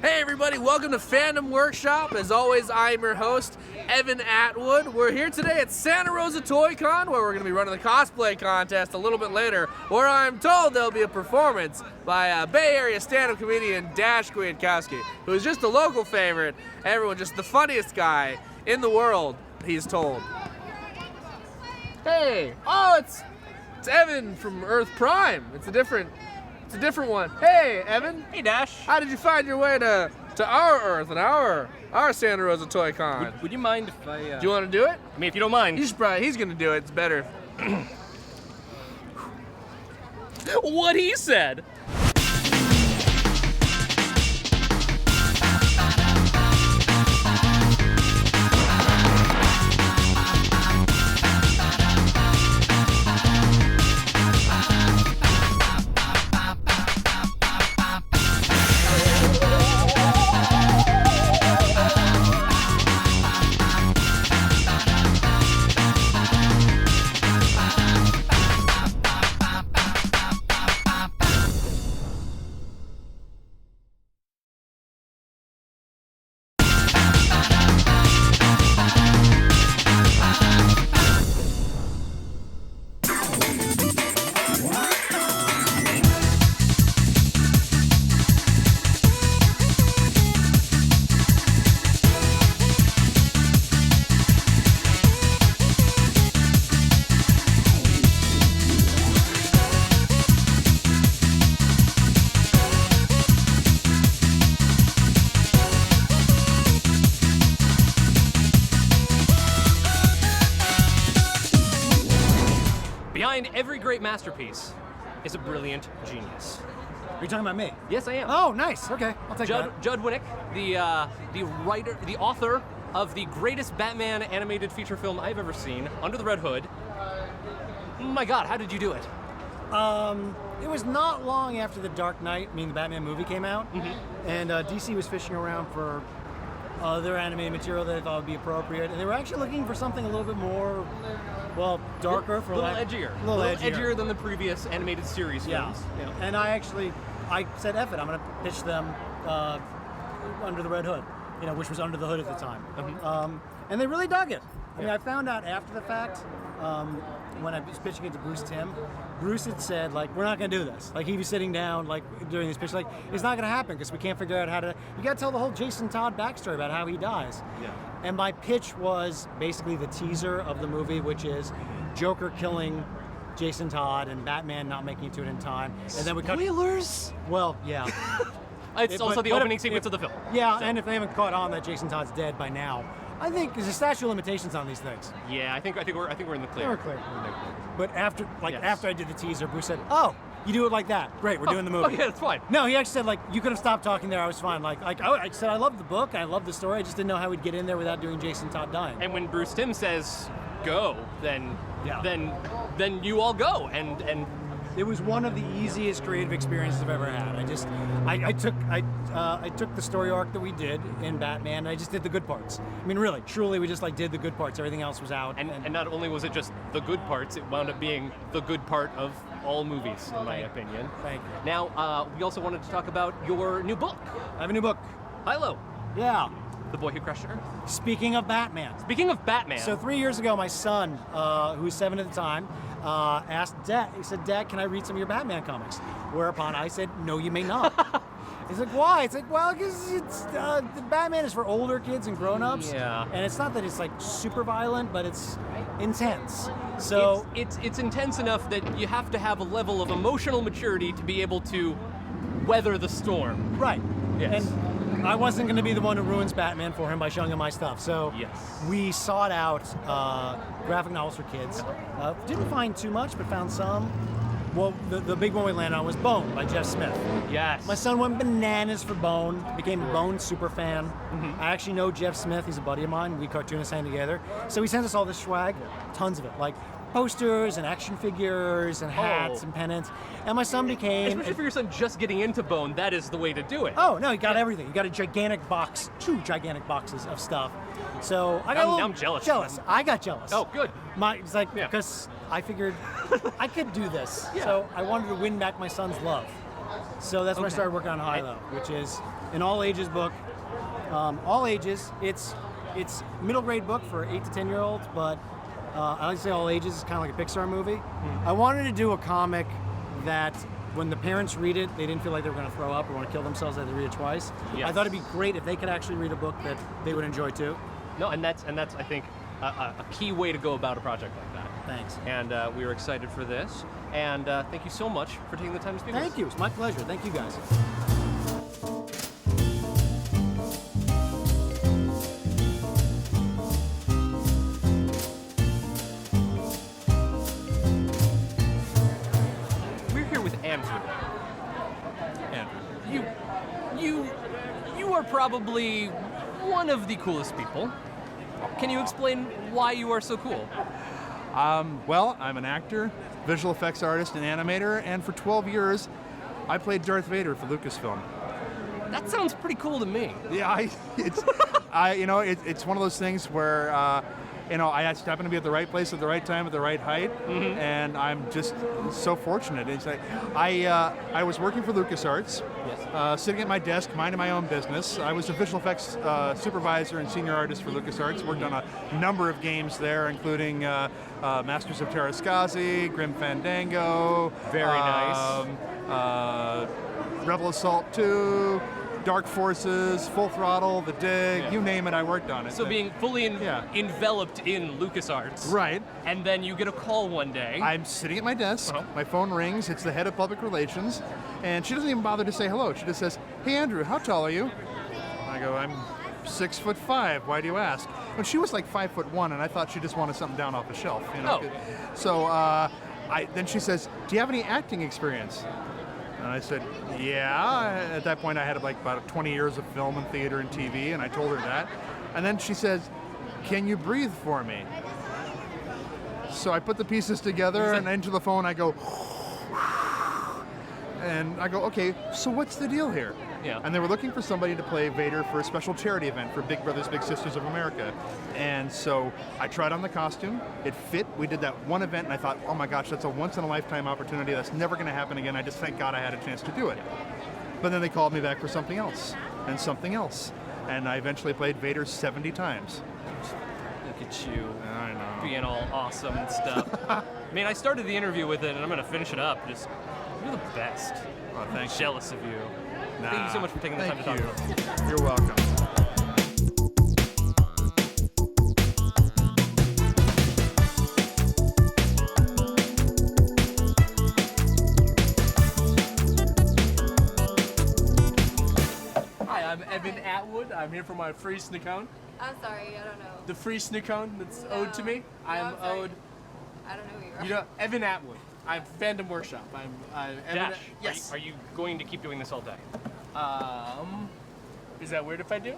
Hey everybody, welcome to Fandom Workshop. As always, I'm your host, Evan Atwood. We're here today at Santa Rosa Toy Con, where we're going to be running the cosplay contest a little bit later, where I'm told there'll be a performance by Bay Area stand-up comedian Dash Kwiatkowski, who is just a local favorite. Everyone, just the funniest guy in the world, he's told. Hey, oh, it's Evan from Earth Prime. It's a different one. Hey, Evan. Hey, Dash. How did you find your way to our Earth and our Santa Rosa Toy Con? Would you mind if I... Do you want to do it? I mean, if you don't mind. He's going to do it. It's better. What he said. Behind every great masterpiece is a brilliant genius. Are you talking about me? Yes, I am. Oh, nice. Okay, I'll take that. Judd Winick, the writer, the author of the greatest Batman animated feature film I've ever seen, Under the Red Hood. My God, how did you do it? It was not long after the Dark Knight, the Batman movie came out, and DC was fishing around for other animated material that they thought would be appropriate, and they were actually looking for something a little bit more, well, darker, A little edgier than the previous animated series films. Yeah. And I said, F it, I'm going to pitch them Under the Red Hood, which was Under the Hood at the time. And they really dug it. I found out after the fact, when I was pitching it to Bruce Timm, Bruce had said, we're not going to do this. He was sitting down, during this pitch, it's not going to happen because we can't figure out how to, you got to tell the whole Jason Todd backstory about how he dies. Yeah. And my pitch was basically the teaser of the movie, which is Joker killing Jason Todd and Batman not making it to it in time. And then we cut. Spoilers? Well, yeah. It's also the opening sequence of the film. Yeah, and if they haven't caught on that Jason Todd's dead by now, I think there's a statute of limitations on these things. Yeah, I think we're in the clear. We're clear. But after I did the teaser, Bruce said, "Oh, you do it like that? Great, we're doing the movie." Okay, that's fine. No, he actually said you could have stopped talking there. I was fine. I said I loved the book, I loved the story. I just didn't know how we'd get in there without doing Jason Todd dying. And when Bruce Timm says go, then you all go, and it was one of the easiest creative experiences I've ever had. I took the story arc that we did in Batman, and I just did the good parts. Really, truly, we just did the good parts. Everything else was out. And not only was it just the good parts, it wound up being the good part of all movies, in my opinion. Thank you. Now, we also wanted to talk about your new book. I have a new book. Hilo. Yeah. The Boy Who Crushed Earth. Speaking of Batman. So 3 years ago, my son, who was 7 at the time, asked Dad, he said, "Dad, can I read some of your Batman comics?" Whereupon I said, "No, you may not." He's like, "Why?" It's well, because the Batman is for older kids and grown-ups. Yeah. And it's not that it's super violent, but it's intense. So it's intense enough that you have to have a level of emotional maturity to be able to weather the storm. Right. Yes. And I wasn't going to be the one who ruins Batman for him by showing him my stuff. So we sought out graphic novels for kids. Didn't find too much, but found some. Well, the big one we landed on was Bone by Jeff Smith. Yes. My son went bananas for Bone, became a Bone super fan. I actually know Jeff Smith, he's a buddy of mine. We cartoonists hang together. So he sent us all this swag, tons of it, posters and action figures and hats and pennants. And my son became... Especially for your son just getting into Bone, that is the way to do it. Oh, no, he got everything. He got a gigantic box, 2 gigantic boxes of stuff. So I got I'm jealous. I got jealous. Oh, good. It's because I figured I could do this. Yeah. So I wanted to win back my son's love. So that's when I started working on Hilo, which is an all ages book. All ages. It's middle grade book for 8 to 10-year-olds, but I like to say all ages. It's kind of like a Pixar movie. I wanted to do a comic that when the parents read it, they didn't feel like they were going to throw up or want to kill themselves after they read it twice. Yes. I thought it'd be great if they could actually read a book that they would enjoy too. No, and that's I think a key way to go about a project like that. Thanks. And we are excited for this. And thank you so much for taking the time to speak with us. Thank you. It's my pleasure. Thank you guys. We're here with Andrew. You are probably one of the coolest people. Can you explain why you are so cool? Well, I'm an actor, visual effects artist, and animator, and for 12 years, I played Darth Vader for Lucasfilm. That sounds pretty cool to me. Yeah, it's one of those things where, I just happen to be at the right place at the right time at the right height, and I'm just so fortunate. It's like I was working for LucasArts, sitting at my desk, minding my own business. I was a visual effects supervisor and senior artist for LucasArts. Worked on a number of games there, including Masters of Terrascazi, Grim Fandango, Very nice. Rebel Assault 2. Dark Forces, Full Throttle, The Dig, you name it, I worked on it. So being fully enveloped in LucasArts. Right. And then you get a call one day. I'm sitting at my desk, my phone rings, it's the head of public relations, and she doesn't even bother to say hello. She just says, "Hey Andrew, how tall are you?" I go, "I'm 6'5". Why do you ask? And she was like 5'1", and I thought she just wanted something down off the shelf. So then she says, "Do you have any acting experience?" And I said, "Yeah." At that point, I had like about 20 years of film and theater and TV, and I told her that. And then she says, "Can you breathe for me?" So I put the pieces together, and into the phone I go, and I go, "Okay, so what's the deal here?" Yeah. And they were looking for somebody to play Vader for a special charity event for Big Brothers Big Sisters of America. And so I tried on the costume. It fit. We did that one event, and I thought, oh my gosh, that's a once-in-a-lifetime opportunity. That's never going to happen again. I just thank God I had a chance to do it. But then they called me back for something else, and something else. And I eventually played Vader 70 times. Look at you. I know. Being all awesome and stuff. I mean, I started the interview with it, and I'm going to finish it up. You're the best. Oh, thanks. I'm jealous of you. Nah, Thank you so much for taking the time to talk to us. Thank you. You're welcome. Hi, I'm Evan Atwood. I'm here for my free Snookone. I'm sorry, I don't know. The free Snookone that's owed to me. I'm sorry. owed. I don't know who you are. You know, Evan Atwood. I'm Fandom Workshop. I'm Evan. Dash, Yes. are you going to keep doing this all day? Is that weird if I do?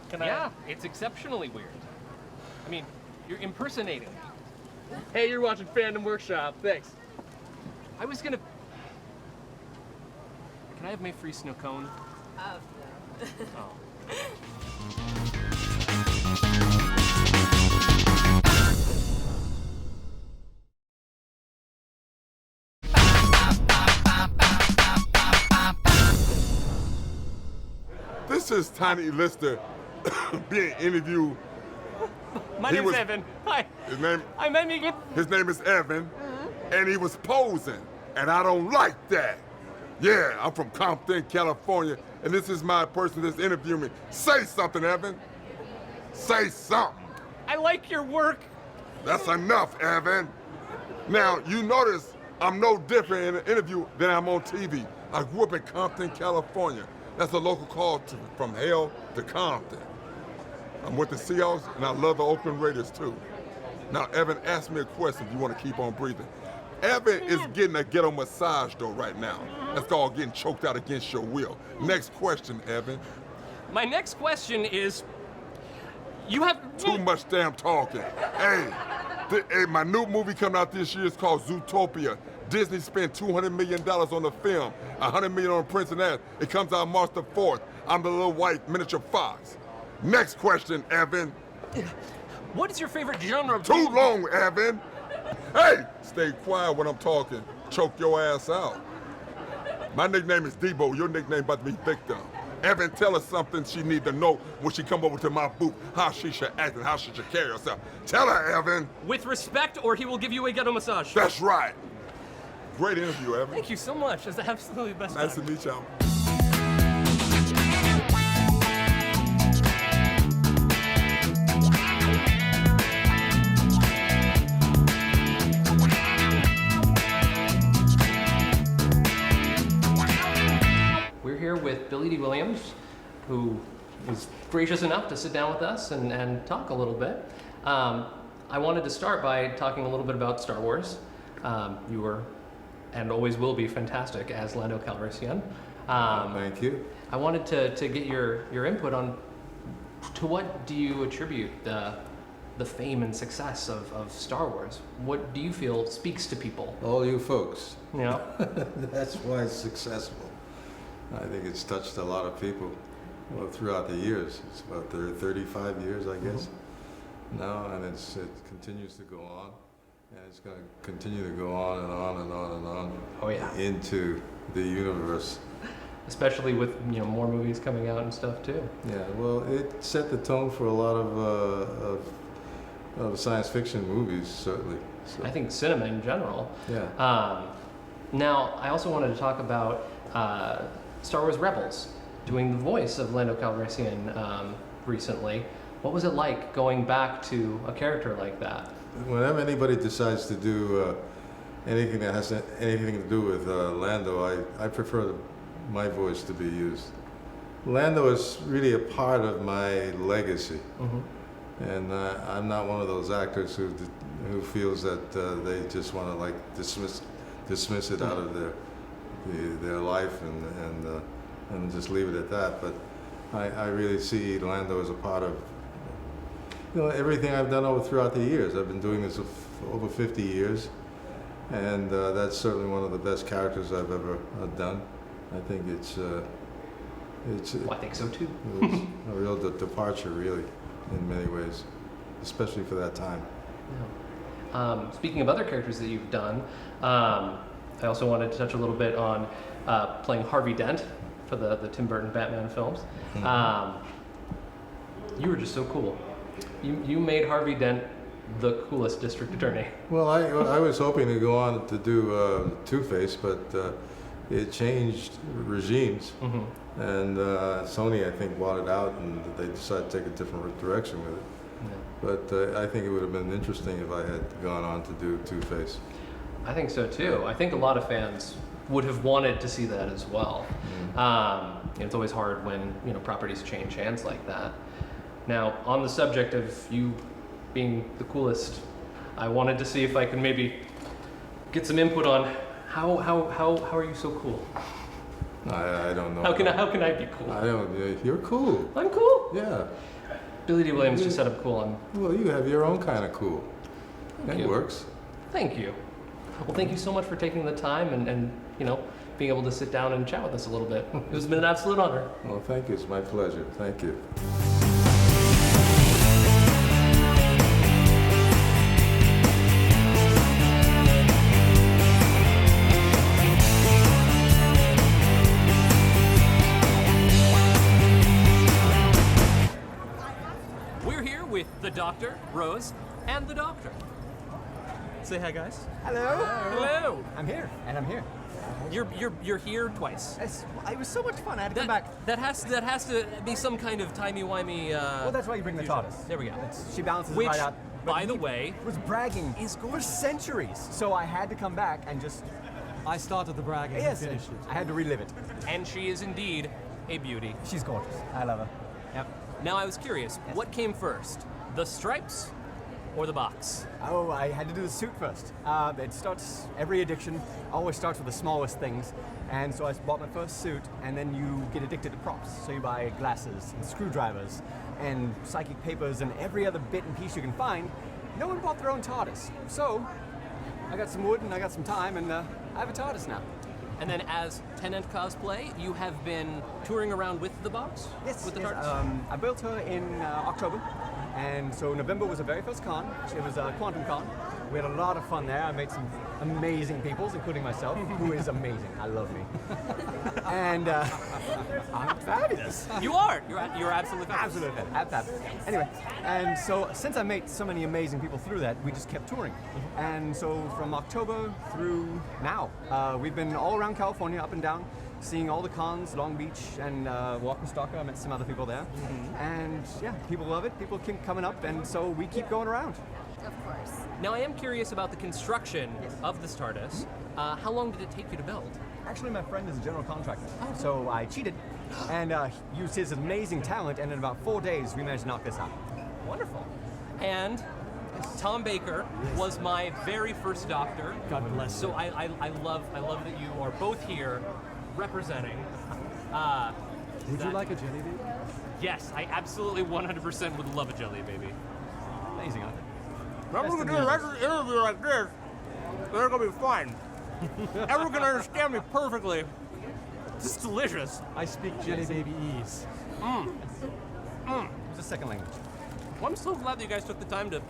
Can Yeah, it's exceptionally weird. I mean, you're impersonating me. Hey, you're watching Fandom Workshop. Thanks. I was gonna... Can I have my free snow cone? Oh, no. Oh. This is Tiny Lister being interviewed. My name's Evan. Hi. His name is Evan, and he was posing, and I don't like that. Yeah, I'm from Compton, California, and this is my person that's interviewing me. Say something, Evan. Say something. I like your work. That's enough, Evan. Now, you notice I'm no different in an interview than I'm on TV. I grew up in Compton, California. That's a local call from hell to Compton. I'm with the Seahawks, and I love the Oakland Raiders, too. Now, Evan, ask me a question if you want to keep on breathing. Evan is getting a ghetto massage, though, right now. That's called getting choked out against your will. Next question, Evan. My next question is, you have... Too much damn talking. Hey, my new movie coming out this year is called Zootopia. Disney spent $200 million on the film, $100 million on Prince and that. It comes out March the 4th. I'm the little white miniature fox. Next question, Evan. What is your favorite genre of... Too long, Evan. Hey, stay quiet when I'm talking. Choke your ass out. My nickname is Debo. Your nickname about to be Victor. Evan, tell her something she need to know when she come over to my booth, how she should act and how she should carry herself. Tell her, Evan. With respect, or he will give you a ghetto massage. That's right. Great interview, Evan. Thank you so much. It's absolutely the best Nice time. to meet y'all. We're here with Billy Dee Williams, who was gracious enough to sit down with us and talk a little bit. I wanted to start by talking a little bit about Star Wars. You were, and always will be, fantastic as Lando Calrissian. Thank you. I wanted to get your input on, to what do you attribute the fame and success of Star Wars? What do you feel speaks to people? All you folks. Yeah. That's why it's successful. I think it's touched a lot of people throughout the years. It's about 35 years, I guess, now, and it continues to go on. And it's going to continue to go on and on and on and on. Oh, yeah. Into the universe. Especially with more movies coming out and stuff too. Yeah, well, it set the tone for a lot of science fiction movies, certainly. So. I think cinema in general. Yeah. Now, I also wanted to talk about Star Wars Rebels, doing the voice of Lando Calrissian recently. What was it like going back to a character like that? Whenever anybody decides to do anything that has anything to do with Lando, I prefer my voice to be used. Lando is really a part of my legacy, and I'm not one of those actors who feels that they just want to dismiss it out of their life and just leave it at that. But I really see Lando as a part of everything I've done throughout the years. I've been doing this for over 50 years, and that's certainly one of the best characters I've ever done. I think it's I think so too. It was a real departure, really, in many ways, especially for that time. Yeah. Speaking of other characters that you've done, I also wanted to touch a little bit on playing Harvey Dent for the Tim Burton Batman films. You were just so cool. You made Harvey Dent the coolest district attorney. Well, I was hoping to go on to do Two-Face, but it changed regimes, and Sony, I think, bought it out, and they decided to take a different direction with it. Yeah. But I think it would have been interesting if I had gone on to do Two-Face. I think so too. I think a lot of fans would have wanted to see that as well. It's always hard when properties change hands like that. Now, on the subject of you being the coolest, I wanted to see if I could maybe get some input on how are you so cool? I don't know. How can I be cool? I don't. You're cool. I'm cool. Yeah. Billy Dee Williams just said I'm cool. Well, you have your own kind of cool. That works. Thank you. Well, thank you so much for taking the time and being able to sit down and chat with us a little bit. It's been an absolute honor. Well, thank you. It's my pleasure. Thank you. We're here with the Doctor, Rose, and the Doctor. Say hi, guys. Hello. Hello. I'm here, and I'm here. You're here twice. It was so much fun. I had to come back. That has to be some kind of timey-wimey. Well, that's why you bring the TARDIS. There we go. She balances Which, right out. But by the he way, was bragging is for gorgeous. centuries. So I had to come back and just. I started the bragging and Yes, finished it. I had to relive it. And she is indeed a beauty. She's gorgeous. I love her. Yep. Now I was curious, what came first, the stripes or the box? Oh, I had to do the suit first. It starts, every addiction always starts with the smallest things. And so I bought my first suit, and then you get addicted to props. So you buy glasses and screwdrivers and psychic papers and every other bit and piece you can find. No one bought their own TARDIS. So I got some wood and I got some time, and I have a TARDIS now. And then as Tenant Cosplay, you have been touring around with the box? Yes, With the yes, TARDIS? I built her in October, and so November was the very first con. It was Quantum Con, We had a lot of fun there. I met some amazing peoples, including myself, who is amazing. I love me. And I'm fabulous. You are. You're absolutely fabulous. Absolutely. Anyway, and so since I met so many amazing people through that, we just kept touring. And so from October through now, we've been all around California, up and down, seeing all the cons, Long Beach and Walker-Stalker. I met some other people there. And yeah, people love it. People keep coming up, and so we keep going around. Of course. Now, I am curious about the construction of the Stardust. How long did it take you to build? Actually, my friend is a general contractor, so I cheated and used his amazing talent, and in about 4 days, we managed to knock this out. Wonderful. And Tom Baker was my very first doctor. God bless. So I love that you are both here representing. Would you like a jelly baby? Yes, I absolutely 100% would love a jelly baby. Amazing, huh? I'm going to do the rest of the interview like this. They're going to be fine. Everyone can understand me perfectly. This is delicious. I speak jelly baby-ese. It's a second language. Well, I'm so glad that you guys took the time to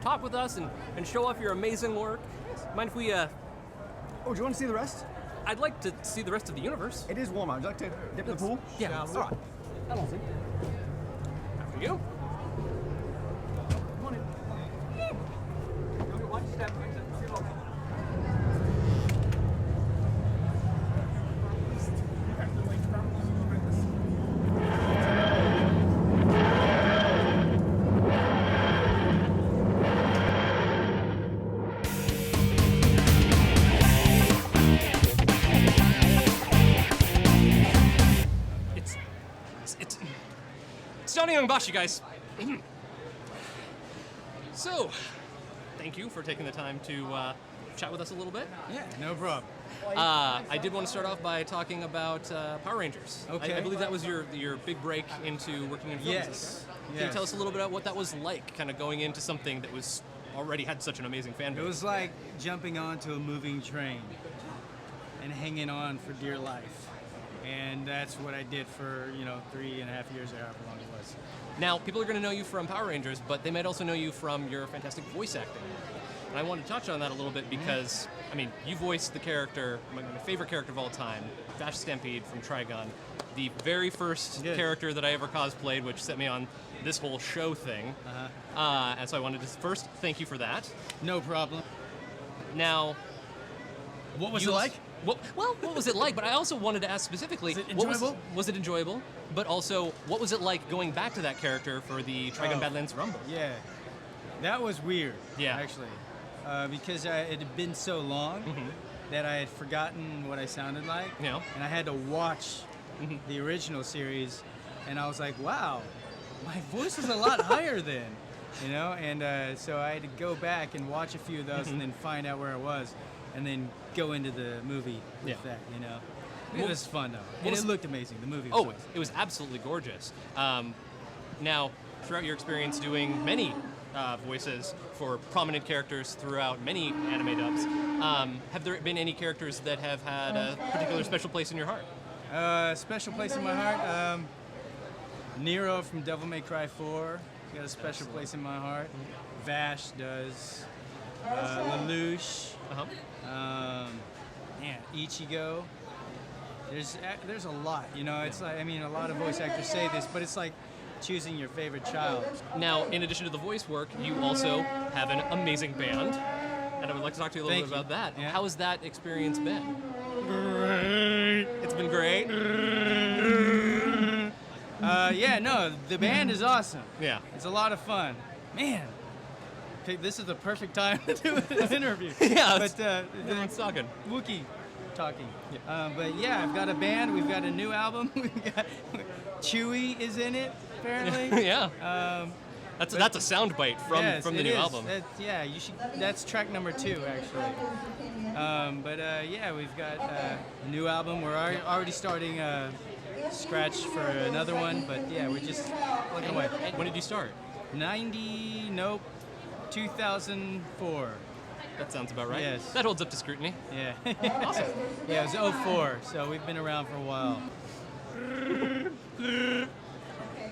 talk with us and show off your amazing work. Mind if we, Oh, do you want to see the rest? I'd like to see the rest of the universe. It is warm out. Would you like to dip in the pool? Yeah, All right. I don't think. After you. Come on in. It's Johnny Yong Bosch, you guys. So, thank you for taking the time to chat with us a little bit. Yeah, no problem. I did want to start off by talking about Power Rangers. Okay. I believe that was your big break into working in films. Yes. Can you tell us a little bit about what that was like, kind of going into something that was already had such an amazing fan base? It was like jumping onto a moving train and hanging on for dear life. And that's what I did for, 3.5 years or however long it was. Now, people are going to know you from Power Rangers, but they might also know you from your fantastic voice acting. And I want to touch on that a little bit because, you voiced the character, my favorite character of all time, Vash Stampede from Trigun, the very first character that I ever cosplayed, which set me on this whole show thing. And so I wanted to first thank you for that. No problem. Now, What was it like? Well, what was it like? But I also wanted to ask specifically, Was it enjoyable? Was it enjoyable? But also, what was it like going back to that character for the Trigun Badlands Rumble? Yeah. That was weird, Yeah. actually. Because it had been so long that I had forgotten what I sounded like. Yeah. And I had to watch the original series, and I was like, wow, my voice is a lot higher then. And so I had to go back and watch a few of those and then find out where I was, and then go into the movie with that, It was fun, though. And it looked amazing. The movie was awesome. It was absolutely gorgeous. Now, throughout your experience doing many voices for prominent characters throughout many anime dubs, have there been any characters that have had a particular special place in your heart? Special place in my heart. Nero from Devil May Cry 4 got a special place in my heart. Vash does. Lelouch. Ichigo. There's a lot. It's like a lot of voice actors say this, but it's like choosing your favorite child. Now, in addition to the voice work, you also have an amazing band, and I would like to talk to you a little bit about that. Yeah. How has that experience been? Great. It's been great. The band is awesome. Yeah. It's a lot of fun. Man, this is the perfect time to do an interview. Yeah, but everyone's talking. Wookiee talking. But yeah, I've got a band. We've got a new album. Chewie is in it, apparently. Yeah. That's a soundbite from the new album. You should. That's track number 2, actually. We've got a new album. We're already starting scratch for another one, but yeah, we're just looking away. When did you start? 2004. That sounds about right. Yes. That holds up to scrutiny. Yeah. Awesome. Yeah, it was 04, so we've been around for a while.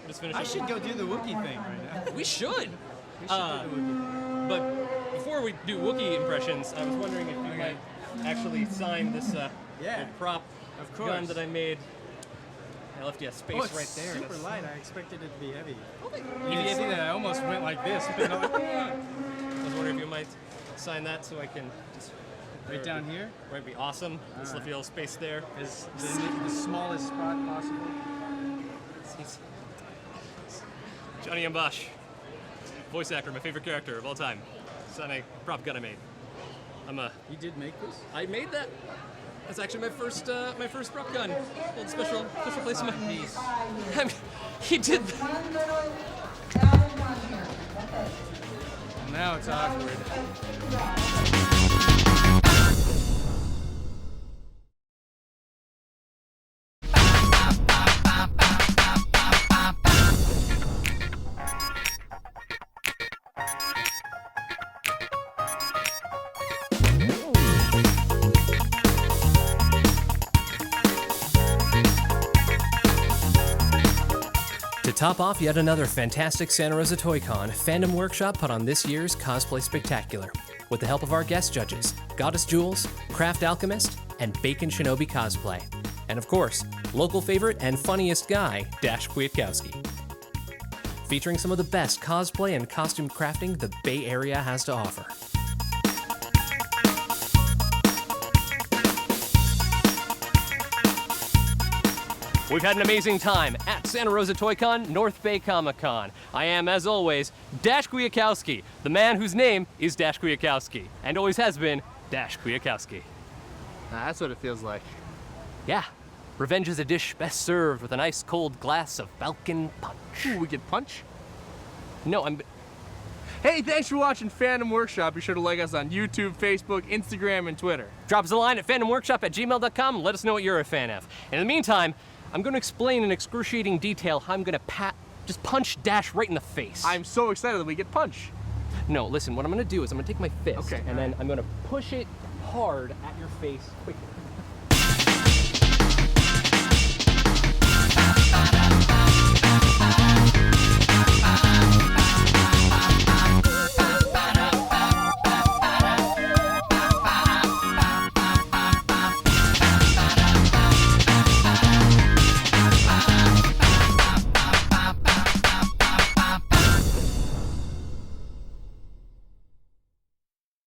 Just finish I up. should go do the Wookiee thing right now. We should. We should do the Wookiee. But before we do Wookiee impressions, I was wondering if you might actually sign this Yeah. little prop Of course. gun that I made. I left you a space Oh, it's right there. super That's- light. I expected it to be heavy. You can see that I almost went like this. But no, I was wondering if you might sign that so I can just... right down here Right, be awesome. Just left you a little space there. is the smallest spot possible. Johnny Yong Bosch, voice actor, my favorite character of all time. Sign a prop gun I made. You did make this? I made that. That's actually my first prop gun. Old special place in my piece. I mean, he did that. Now it's awkward. To top off yet another fantastic Santa Rosa Toy Con, Fandom Workshop put on this year's Cosplay Spectacular with the help of our guest judges, Goddess Jules, Craft Alchemist, and Bacon Shinobi Cosplay. And of course, local favorite and funniest guy, Dash Kwiatkowski. Featuring some of the best cosplay and costume crafting the Bay Area has to offer. We've had an amazing time at Santa Rosa Toy Con, North Bay Comic Con. I am, as always, Dash Kwiatkowski, the man whose name is Dash Kwiatkowski, and always has been Dash Kwiatkowski. That's what it feels like. Yeah, revenge is a dish best served with an ice cold glass of Balkan punch. Ooh, we get punch? No, I'm... Hey, thanks for watching Fandom Workshop. Be sure to like us on YouTube, Facebook, Instagram, and Twitter. Drop us a line at fandomworkshop@gmail.com and let us know what you're a fan of. And in the meantime, I'm going to explain in excruciating detail how I'm going to just punch Dash right in the face. I'm so excited that we get punch. No, listen, what I'm going to do is I'm going to take my fist Okay, and then I'm going to push it hard at your face quickly.